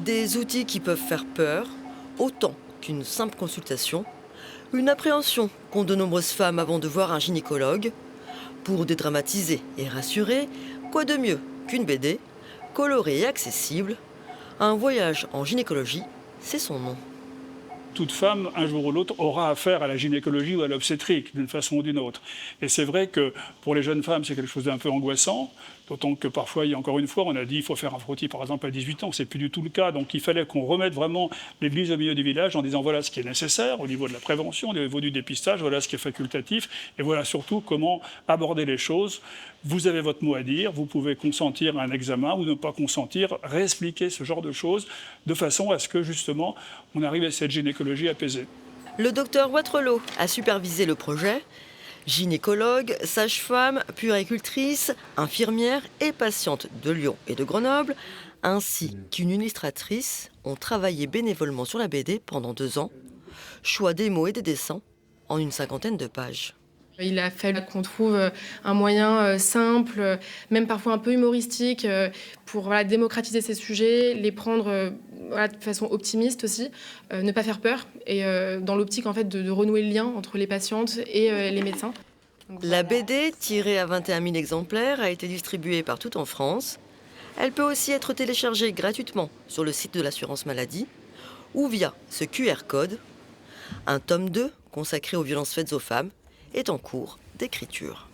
Des outils qui peuvent faire peur, autant qu'une simple consultation, une appréhension qu'ont de nombreuses femmes avant de voir un gynécologue. Pour dédramatiser et rassurer, quoi de mieux qu'une BD, colorée et accessible. Un voyage en gynécologie, c'est son nom. Toute femme, un jour ou l'autre, aura affaire à la gynécologie ou à l'obstétrique, d'une façon ou d'une autre. Et c'est vrai que pour les jeunes femmes, c'est quelque chose d'un peu angoissant, d'autant que parfois, encore une fois, on a dit qu'il faut faire un frottis, par exemple, à 18 ans. C'est plus du tout le cas. Donc il fallait qu'on remette vraiment l'église au milieu du village en disant voilà ce qui est nécessaire au niveau de la prévention, au niveau du dépistage, voilà ce qui est facultatif, et voilà surtout comment aborder les choses. Vous avez votre mot à dire, vous pouvez consentir à un examen ou ne pas consentir, réexpliquer ce genre de choses de façon à ce que, justement, on arrive à cette gynécologie apaisée. Le docteur Waterloo a supervisé le projet. Gynécologue, sage-femme, puéricultrice, infirmière et patiente de Lyon et de Grenoble, ainsi qu'une illustratrice, ont travaillé bénévolement sur la BD pendant 2 ans. Choix des mots et des dessins en une 50aine de pages. Il a fallu qu'on trouve un moyen simple, même parfois un peu humoristique, pour démocratiser ces sujets, les prendre de façon optimiste aussi, ne pas faire peur, et dans l'optique en fait de renouer le lien entre les patientes et les médecins. Donc, La BD, tirée à 21 000 exemplaires, a été distribuée partout en France. Elle peut aussi être téléchargée gratuitement sur le site de l'assurance maladie ou via ce QR code. Un tome 2, consacré aux violences faites aux femmes, est en cours d'écriture.